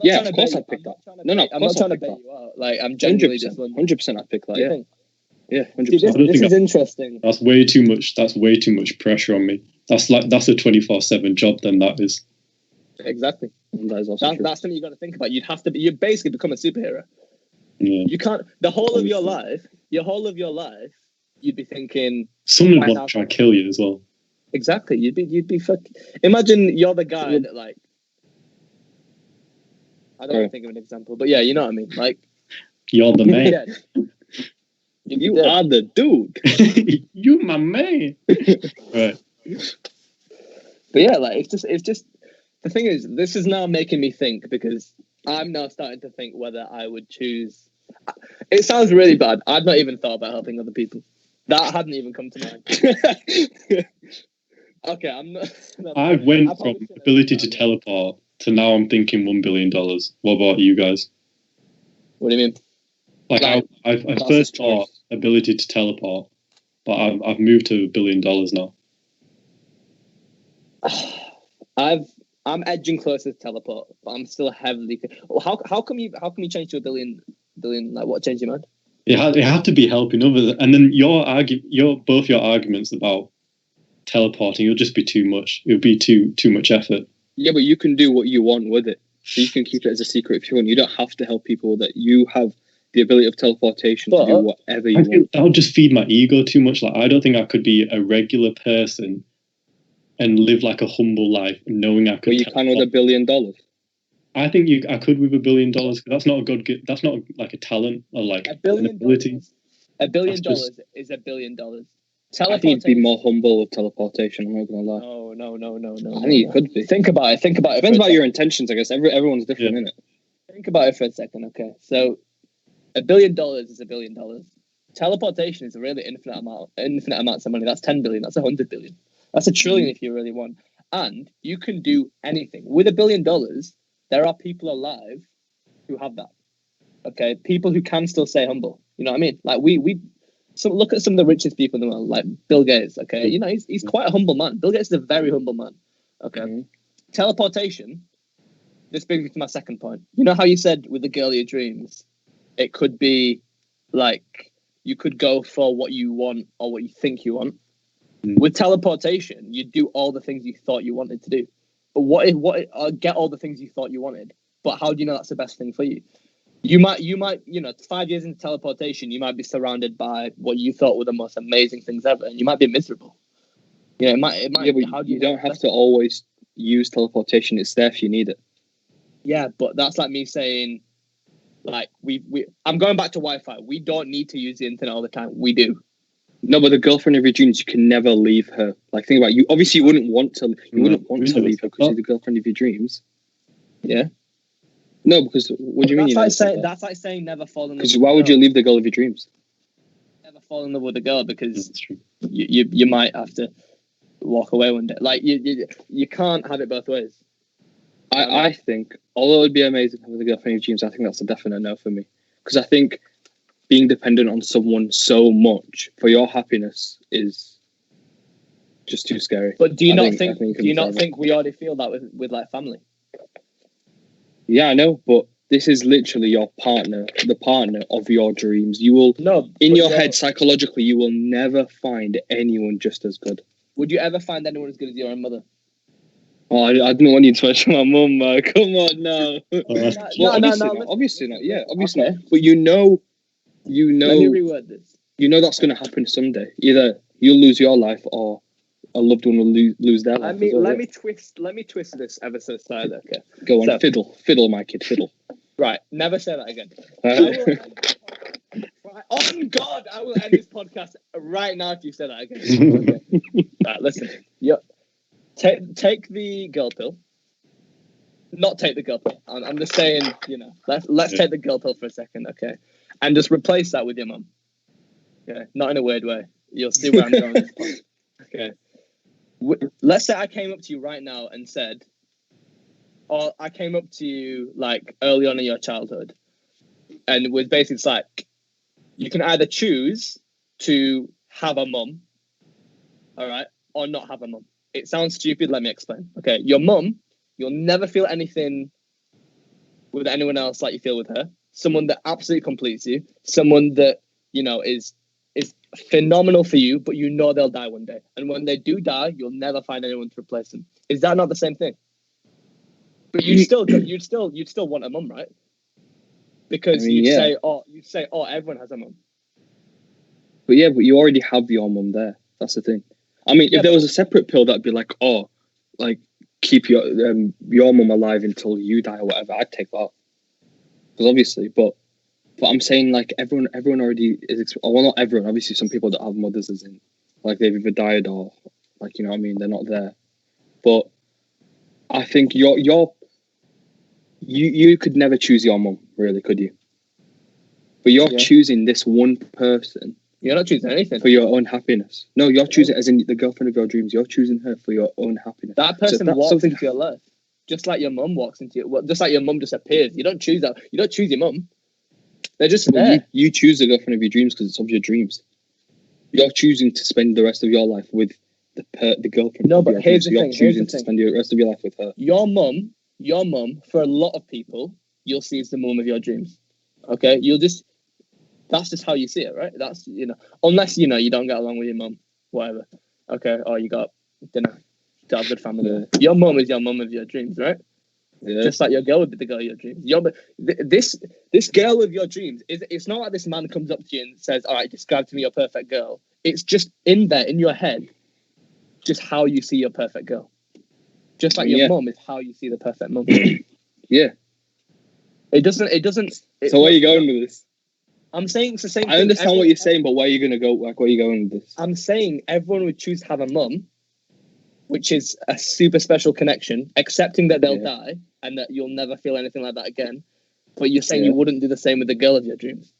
Yeah, of course I'd pick that. No,
I'm not trying to bait you out. Like, I'm genuinely just
100% I'd pick that. Yeah, 100%.
This is interesting.
That's way too much. That's way too much pressure on me. That's a 24/7 job. Then that is.
Exactly.
That is also
that's something you got to think about. You basically become a superhero.
Yeah.
You can't. The whole of your life, you'd be thinking.
Someone would try to kill you as well.
Exactly. You'd be fucking. Imagine you're the guy that like. I don't want to think of an example, but yeah, you know what I mean. Like,
you're the man.
You are the dude.
You my man. Right.
But yeah, like it's just the thing is, this is now making me think, because I'm now starting to think whether I would choose. It sounds really bad. I've not even thought about helping other people. That hadn't even come to mind. Okay, I'm not.
I went from ability to teleport to now I'm thinking $1 billion. What about you guys?
What do you mean?
Like I first thought ability to teleport, but I've moved to $1 billion now.
I'm edging closer to teleport, but I'm still heavily. How come you change to $1 billion? Like, what changed your mind?
It had to be helping others, and then both your arguments about teleporting, it'll just be too much. It would be too much effort.
Yeah, but you can do what you want with it. So you can keep it as a secret if you want. You don't have to help people. That you have the ability of teleportation to do whatever you want.
That would just feed my ego too much. Like, I don't think I could be a regular person and live like a humble life, knowing I could.
Well, you can with $1 billion.
I think I could with $1 billion. That's not a good. That's not like a talent or like
$1 billion.
an ability.
$1 billion is $1 billion.
I think you'd be more humble with teleportation. I'm not gonna lie.
No.
I think you could be.
Think about it.
Depends about your intentions, I guess. Everyone's different, innit?
Think about it for a second, okay? So, $1 billion is $1 billion. Teleportation is a really infinite amounts of money. That's 10 billion. That's 100 billion. That's $1 trillion if you really want. And you can do anything with $1 billion. There are people alive who have that. Okay, people who can still stay humble. You know what I mean? Like so look at some of the richest people in the world, like Bill Gates. Okay, you know he's quite a humble man. Bill Gates is a very humble man. Okay, teleportation. This brings me to my second point. You know how you said with the girl of your dreams, it could be like you could go for what you want or what you think you want. With teleportation, you do all the things you thought you wanted to do. But what if get all the things you thought you wanted? But how do you know that's the best thing for you? You might, 5 years into teleportation, you might be surrounded by what you thought were the most amazing things ever, and you might be miserable. Yeah, it might.
Yeah, but how do you don't have to always use teleportation. It's there if you need it.
Yeah, but that's like me saying, like I'm going back to Wi-Fi. We don't need to use the internet all the time. We do.
No, but the girlfriend of your dreams, you can never leave her. Like, think about it. You. Obviously, you wouldn't want to. You wouldn't want to leave her because she's the girlfriend of your dreams. Yeah. No, because what do you mean?
That's like saying never fall in love.
Because why would you leave the girl of your dreams?
Never fall in love with a girl because you might have to walk away one day. Like you can't have it both ways.
I think, although it'd be amazing having the girlfriend of your dreams, I think that's a definite no for me. Because I think being dependent on someone so much for your happiness is just too scary.
But do you not think we already feel that with like family?
Yeah, I know, but this is literally your partner, the partner of your dreams. You will, in your head, psychologically, you will never find anyone just as good.
Would you ever find anyone as good as your own mother?
Oh, I didn't want you to mention my mum, come on, no. Obviously not. Yeah, obviously not. But you know. Let
me reword this.
You know that's going to happen someday. Either you'll lose your life or a loved one will lose their life.
Let me twist this ever so slightly. Okay.
Go on, fiddle, my kid, fiddle.
Right, never say that again. On God, I will end this podcast right now if you say that again. Okay. Right, listen. Take the girl pill. Not take the girl pill. I'm just saying, let's take the girl pill for a second, okay? And just replace that with your mum. Okay, not in a weird way. You'll see where I'm going with this point. Okay. Let's say I came up to you right now and said, or I came up to you like early on in your childhood, and it was basically like, you can either choose to have a mum, all right, or not have a mum. It sounds stupid. Let me explain. Okay, your mum, you'll never feel anything with anyone else like you feel with her. Someone that absolutely completes you. Someone that is phenomenal for you, but they'll die one day. And when they do die, you'll never find anyone to replace them. Is that not the same thing? But you'd still want a mum, right? Because you'd say, everyone has a mum.
But you already have your mum there. That's the thing. I mean, if there was a separate pill, that'd be like, keep your mum alive until you die or whatever. I'd take that. Because obviously, but I'm saying like everyone already is. Well, not everyone. Obviously, some people that have mothers, as in like they've either died or like you know what I mean. They're not there. But I think you could never choose your mum, really, could you? But you're choosing this one person.
You're not choosing anything
for your own happiness. No, you're choosing as in the girlfriend of your dreams. You're choosing her for your own happiness.
That person walks into your life. Just like your mum walks into your... Just like your mum just appears. You don't choose that. You don't choose your mum. They're just there.
You choose the girlfriend of your dreams because it's of your dreams. You're choosing to spend the rest of your life with the girlfriend.
No, but here's the thing.
You're choosing to spend the rest of your life with her.
Your mum, for a lot of people, you'll see as the mum of your dreams. Okay? That's just how you see it, right? That's, unless, you don't get along with your mum, whatever. Okay? Or you got dinner. To have a good family. Yeah. Your mum is your mum of your dreams, right? Yeah. Just like your girl would be the girl of your dreams. This girl of your dreams, it's not like this man comes up to you and says, all right, describe to me your perfect girl. It's just in there, in your head. just how you see your perfect girl. Just like your mum is how you see the perfect mum.
Yeah.
It doesn't.
So where are you going with this?
I'm saying it's the same thing.
I understand what you're saying, but where are you going to go? Like, where are you going with this?
I'm saying everyone would choose to have a mum, which is a super special connection, accepting that they'll die and that you'll never feel anything like that again. But you're saying you wouldn't do the same with the girl of your dreams.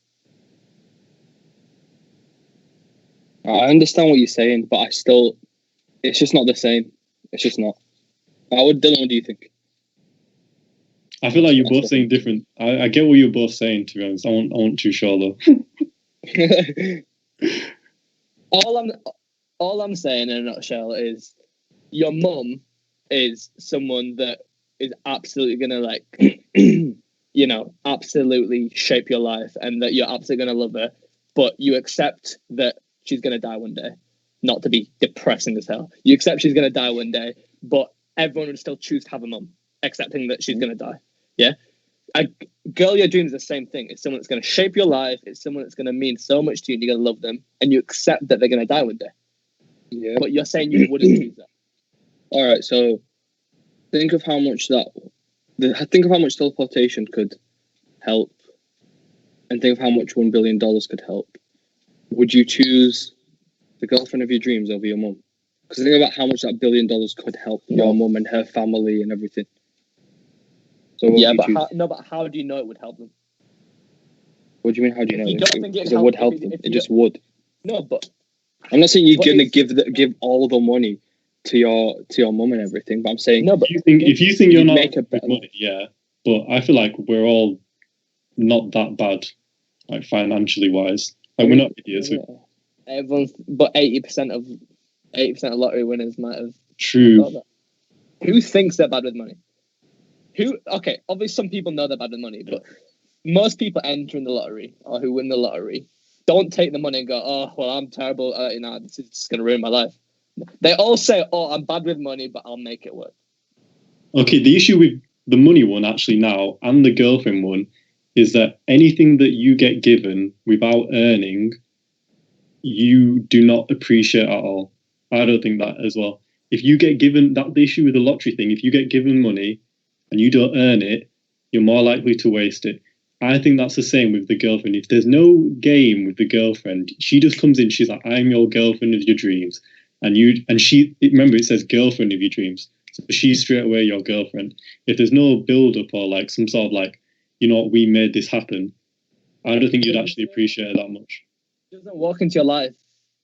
I understand what you're saying, but it's just not the same. It's just not. Dylan, what do you think?
I feel like you're both saying different. I get what you're both saying, to be honest. I wasn't too sure though.
all I'm saying in a nutshell is your mum is someone that is absolutely gonna like absolutely shape your life and that you're absolutely gonna love her, but you accept that she's gonna die one day. Not to be depressing as hell. You accept she's gonna die one day, but everyone would still choose to have a mum, accepting that she's gonna die. Yeah. A girl of your dreams is the same thing. It's someone that's going to shape your life. It's someone that's going to mean so much to you and you're going to love them. And you accept that they're going to die one day.
Yeah.
But you're saying you wouldn't choose that.
All right. So think of how much teleportation could help and think of how much $1 billion could help. Would you choose the girlfriend of your dreams over your mum? Because think about how much that $1 billion could help your mum and her family and everything. So
but how do you know it would help them?
What do you mean? How do you know?
You don't think
it would help them. It just would.
No, but
I'm not saying you're gonna give all the money to your mum and everything. But I'm saying
no. But if you think you're not with money, yeah. But I feel like we're all not that bad, like financially wise. Like we're not idiots.
But 80% of lottery winners might have.
True.
Who thinks they're bad with money? Okay, obviously some people know they're bad with money, but most people entering the lottery or who win the lottery don't take the money and go, oh, well, I'm terrible. This is just going to ruin my life. They all say, oh, I'm bad with money, but I'll make it work.
Okay, the issue with the money one actually now and the girlfriend one is that anything that you get given without earning, you do not appreciate at all. I don't think that as well. If you get given, that the issue with the lottery thing, if you get given money and you don't earn it, you're more likely to waste it. I think that's the same with the girlfriend. If there's no game with the girlfriend, she just comes in, she's like, I'm your girlfriend of your dreams. Remember it says girlfriend of your dreams. So she's straight away your girlfriend. If there's no build up or like some sort of like, we made this happen, I don't think you'd actually appreciate it that much.
She doesn't walk into your life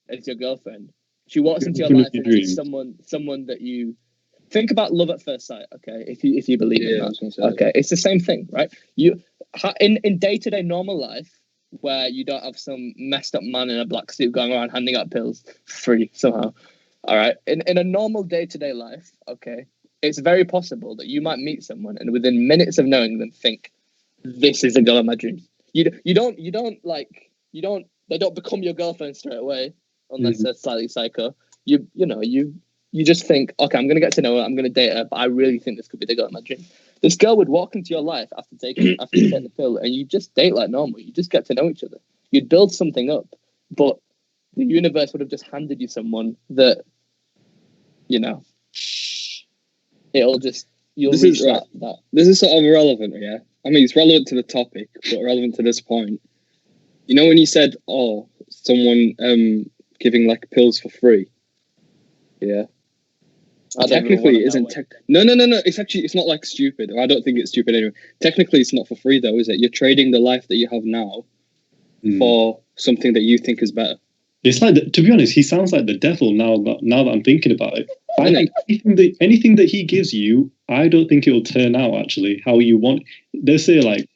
as your girlfriend. She walks into your life as someone that you think about love at first sight. Okay, if you believe in that. Okay, it's the same thing, right? You in day-to-day normal life where you don't have some messed up man in a black suit going around handing out pills free somehow. All right, in a normal day-to-day life, okay, it's very possible that you might meet someone and within minutes of knowing them think, this is the girl of my dreams. They don't become your girlfriend straight away unless they're slightly psycho. You just think, okay, I'm gonna get to know her, I'm gonna date her, but I really think this could be the girl of my dreams. This girl would walk into your life after taking the pill, and you just date like normal. You just get to know each other. You'd build something up, but the universe would have just handed you someone that, you'll just
This is sort of irrelevant, yeah. I mean, it's relevant to the topic, but relevant to this point. You know when you said, "Oh, someone giving like pills for free," yeah. Technically, it isn't. No. It's not like stupid. Or I don't think it's stupid anyway. Technically, it's not for free though, is it? You're trading the life that you have now for something that you think is better.
It's like, to be honest, he sounds like the devil now that I'm thinking about it. I think anything that he gives you, I don't think it will turn out actually how you want. They say like,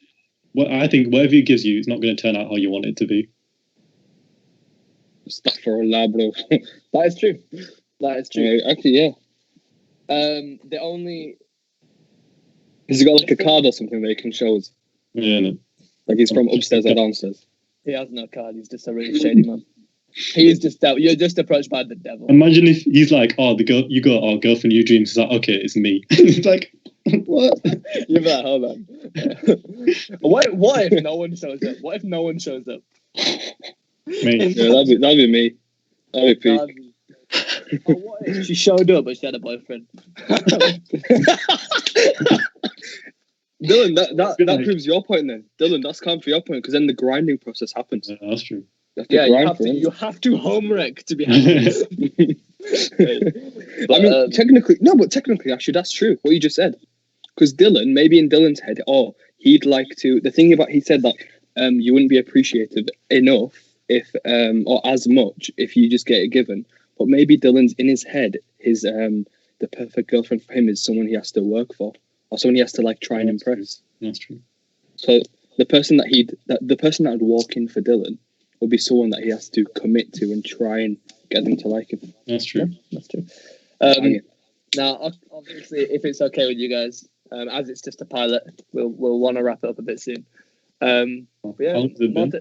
I think whatever he gives you is not going to turn out how you want it to be.
Astaghfirullah, bro.
That is true.
Actually, yeah.
The only...
Has he got like a card or something that he can show us?
Yeah, no.
Like he's from upstairs or downstairs?
He has no card. He's just a really shady man. He's just you're just approached by the devil.
Imagine if he's like, oh, the girl you got, oh, girlfriend of your dreams. He's like, okay, it's me. It's like, what?
You're like, hold on. What if no one shows up? What if no one shows up?
Mate.
Yeah, that'd be me. That'd be peak.
what if she showed up but she had a boyfriend?
Dylan, that proves your point then. Dylan, that's calm for your point because then the grinding process happens.
Yeah, that's true.
You have to home wreck to be happy.
But, technically, actually, that's true. What you just said, because Dylan, maybe in Dylan's head, he'd like to. The thing about he said that you wouldn't be appreciated enough if or as much if you just get it given. But maybe Dylan's in his head, his the perfect girlfriend for him is someone he has to work for or someone he has to like try and impress.
That's true.
So the person that would walk in for Dylan would be someone that he has to commit to and try and get them to like him.
That's true.
Yeah, that's true. Now, obviously, if it's okay with you guys, as it's just a pilot, we'll want to wrap it up a bit soon. Yeah,
How long has it been?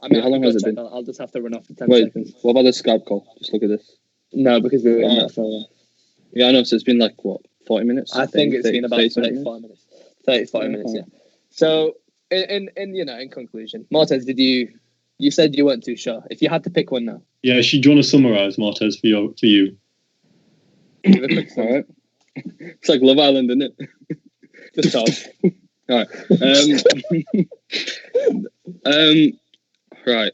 How long has it been?
I'll just have to run off for 10
Wait,
seconds.
what about the Skype call? Just look at this.
No, because we were in that for...
Yeah, I know. So it's been like, what, 40 minutes?
I think it's been about 35 minutes. 35 minutes, yeah. So, in conclusion, Martez, you said you weren't too sure. If you had to pick one now.
Yeah, do you want to summarise, Martez, for you?
Give a quick
All right. It's like Love Island, isn't it?
Just talk.
All right. Right.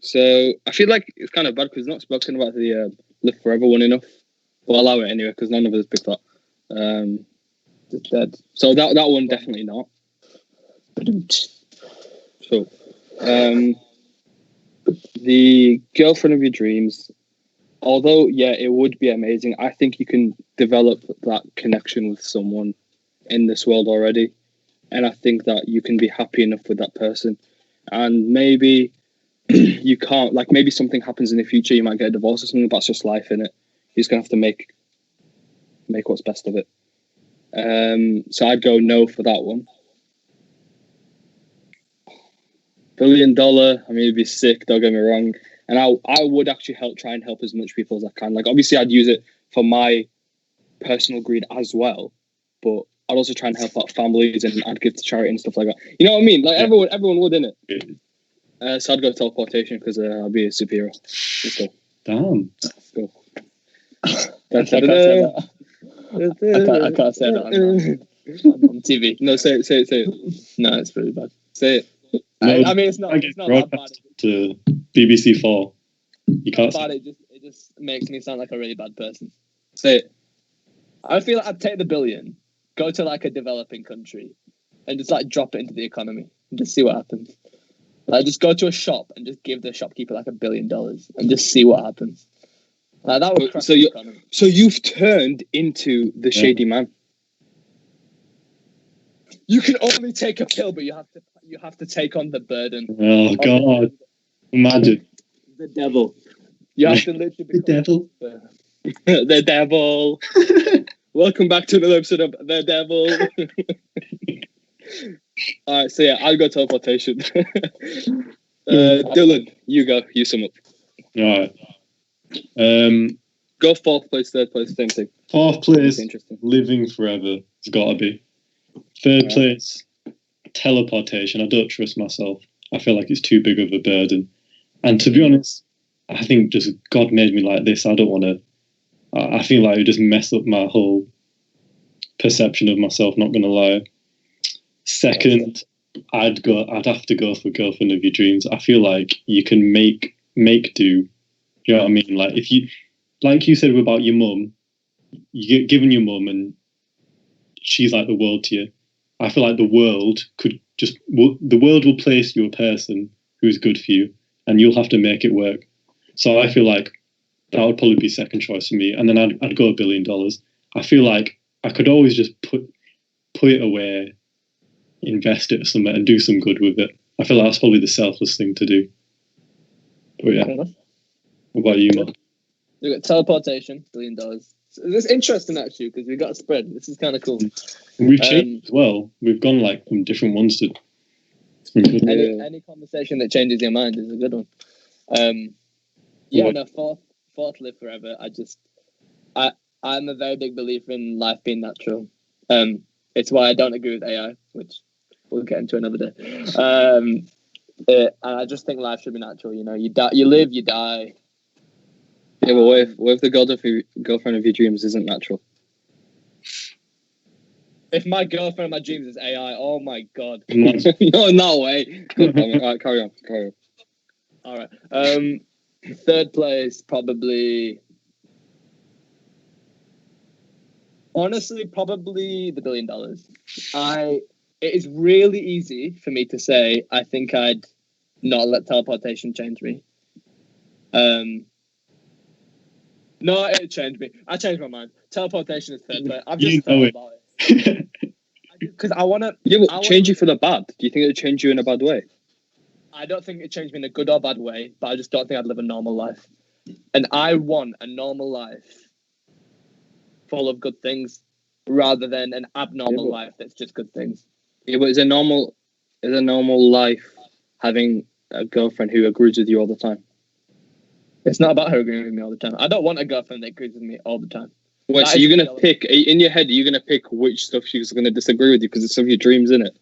So I feel like it's kind of bad because it's not spoken about the Live Forever one enough. We'll allow it anyway because none of us picked that.
Just dead.
So that one definitely not. So, the girlfriend of your dreams. Although, yeah, it would be amazing. I think you can develop that connection with someone in this world already. And I think that you can be happy enough with that person. And maybe you can't, like maybe something happens in the future, you might get a divorce or something, that's just life, innit? You're just going to have to make what's best of it. So I'd go no for that one. $1 billion, I mean, it'd be sick, don't get me wrong. And I would actually try and help as much people as I can. Like, obviously, I'd use it for my personal greed as well, but I'd also try and help out families and I'd give to charity and stuff like that. You know what I mean? Like, everyone would, innit? So I'd go teleportation because I'll be a superhero. Let's go.
Damn.
Let's go.
I can't say that on TV.
No, say it.
No, it's really bad.
Say it.
No,
I mean, it's not that bad.
To BBC 4. You can't say
It just makes me sound like a really bad person.
Say it.
I feel like I'd take the $1 billion, go to like a developing country, and just like drop it into the economy and just see what happens. Like just go to a shop and just give the shopkeeper like $1 billion and just see what happens. Like that would crash the economy.
So you've turned into the shady man.
You can only take a pill, but you have to take on the burden.
Oh God! Imagine
the devil. You have to literally
the devil.
The devil. Welcome back to another episode of The Devil. All right, so yeah, I'll go teleportation. Dylan, you go. You sum up.
All right.
Go 4th place, 3rd place, same thing.
4th place,
interesting.
living forever. It's got to be. 3rd place, teleportation. I don't trust myself. I feel like it's too big of a burden. And to be honest, I think just God made me like this. I don't want to. I feel like it would just mess up my whole perception of myself. Not gonna lie. 2nd, I'd have to go for girlfriend of your dreams. I feel like you can make do. You know what I mean? Like if you, like you said about your mum, you get given your mum and she's like the world to you. I feel like the world will place you a person who's good for you, and you'll have to make it work. So I feel like that would probably be 2nd choice for me, and then I'd go $1 billion. I feel like I could always just put it away, invest it somewhere, and do some good with it. I feel like that's probably the selfless thing to do. But yeah, what about you, man?
We got teleportation, $1 billion. It's interesting actually because we got a spread. This is kind of cool.
And we've changed as well. We've gone like from different ones to.
Any conversation that changes your mind is a good one. Fourth live forever. I'm a very big believer in life being natural. It's why I don't agree with AI, which we'll get into another day. And I just think life should be natural. You know, you live, you die.
Yeah, but what if the girlfriend of your dreams isn't natural?
If my girlfriend of my dreams is AI, oh my god.
No, in that way. God damn it. All right, carry on.
All right. Third place, probably. Honestly, probably the $1 billion. It is really easy for me to say I think I'd not let teleportation change me. No, it changed me. I changed my mind. Teleportation is third place. I've just thought about it. Because I want to...
Yeah, but change you for the bad. Do you think it would change you in a bad way?
I don't think it changed me in a good or bad way, but I just don't think I'd live a normal life. And I want a normal life full of good things rather than an abnormal life that's just good things.
Yeah, but is a normal life having a girlfriend who agrees with you all the time?
It's not about her agreeing with me all the time. I don't want a girlfriend that agrees with me all the time.
Wait, so you're going to pick, in your head, you're going to pick which stuff she's going to disagree with you because it's some of your dreams, isn't it?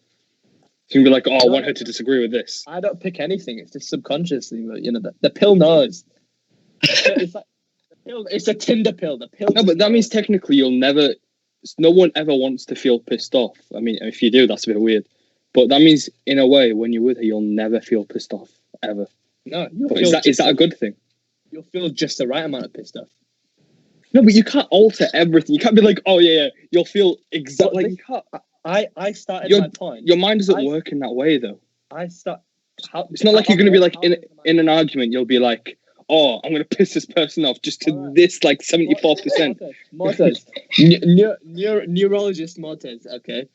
You can be like, I want her to disagree with this.
I don't pick anything. It's just subconsciously. But, the pill knows. It's like it's a Tinder pill. The pill.
No, but that means technically you'll never. No one ever wants to feel pissed off. I mean, if you do, that's a bit weird. But that means, in a way, when you're with her, you'll never feel pissed off ever.
No,
is that a good thing?
You'll feel just the right amount of pissed off.
No, but you can't alter everything. You can't be like, oh yeah. You'll feel exactly like you can't.
I started my point.
Your mind doesn't work in that way, though.
It's
not like you're going to be like in an argument. You'll be like, oh, I'm going to piss this person off just to this like 74%.
Mortez. Neurologist Mortez. Okay.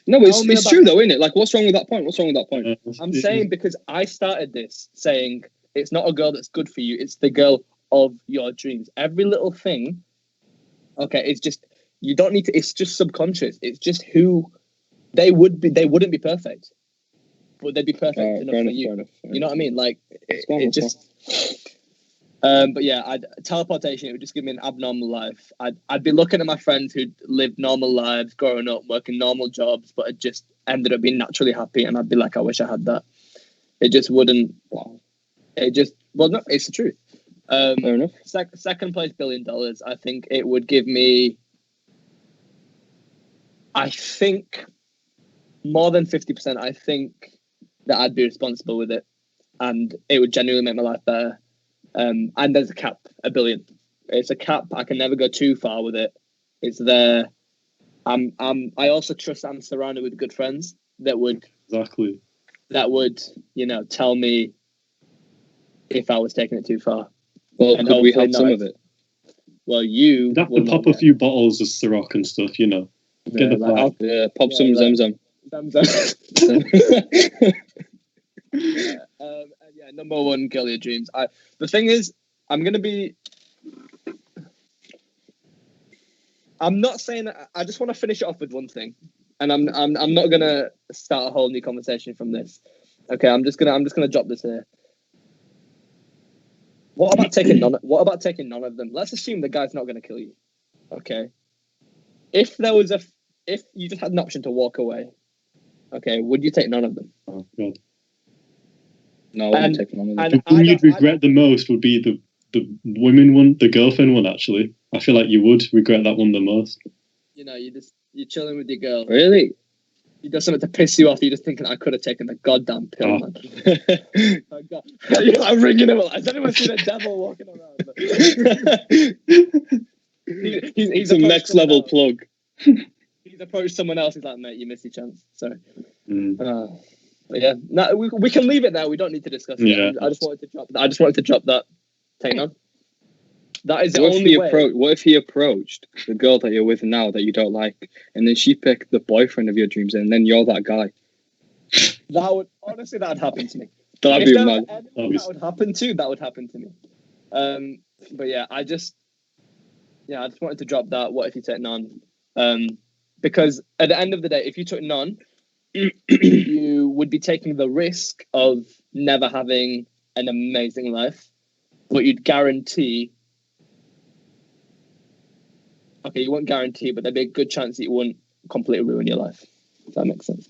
No, but it's true though, isn't it? Like, what's wrong with that point?
I'm saying because I started this saying it's not a girl that's good for you. It's the girl of your dreams. Every little thing. Okay, it's just. You don't need to. It's just subconscious. It's just who they would be. They wouldn't be perfect, but they'd be perfect enough for you. Fair enough. You know what I mean? Like it just. But yeah, teleportation. It would just give me an abnormal life. I'd be looking at my friends who'd lived normal lives, growing up, working normal jobs, but had just ended up being naturally happy, and I'd be like, I wish I had that. It just wouldn't. No, it's the truth.
Fair enough.
Second place, $1 billion. I think it would give me. I think more than 50%, I think that I'd be responsible with it and it would genuinely make my life better. And there's a cap, $1 billion. It's a cap. I can never go too far with it. It's there. I also trust I'm surrounded with good friends that would tell me if I was taking it too far.
Well, and could we have some of it?
Well, you'd
have to pop a few bottles of Ciroc and stuff, Get the vibe.
Pop some Zemzem.
Number one, girl your dreams. The thing is, I'm not saying that. I just want to finish it off with one thing, and I'm not gonna start a whole new conversation from this. Okay, I'm just gonna drop this here. What about taking none of them? Let's assume the guy's not gonna kill you. Okay. If you just had an option to walk away, okay, would you take none of them?
Oh God.
No, I wouldn't take none of them.
The one you'd regret the most would be the women one, the girlfriend one. Actually, I feel like you would regret that one the most.
You're chilling with your girl.
Really?
You do something to piss you off. You're just thinking, I could have taken the goddamn pill, man. Oh, God. You're like ringing him. Has anyone seen a devil walking around? He's
a next level plug.
He's approached someone else. He's like, mate, you missed your chance. Sorry. But yeah, no, we can leave it there. We don't need to discuss it. Yeah. I just wanted to drop that. Take on. That is the only way.
What if he approached the girl that you're with now that you don't like, and then she picked the boyfriend of your dreams, and then you're that guy?
That'd happen to me.
That'd be mad.
That would happen to me. But yeah, I just wanted to drop that. What if you take none? Because at the end of the day, if you took none, you would be taking the risk of never having an amazing life, but you'd guarantee. Okay, you won't guarantee, but there'd be a good chance that you wouldn't completely ruin your life. If that makes sense.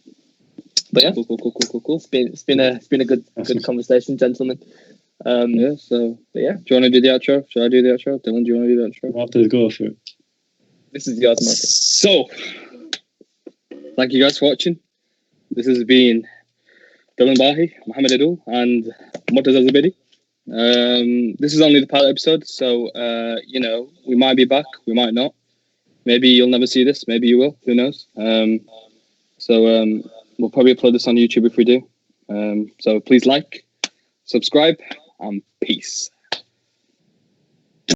But yeah,
cool.
It's been a good conversation, gentlemen.
Yeah. So
But yeah,
do you want to do the outro? Should I do the outro? Dylan, do you want to do the outro?
We'll have to go for it.
this is yours, Marcus.
So, thank you guys for watching. This has been Dylan Bahi, Mohammed Adul, and Murtaza Zabidi. This is only the pilot episode, so we might be back, we might not. Maybe you'll never see this, maybe you will, who knows. We'll probably upload this on YouTube if we do. So please like, subscribe, and peace.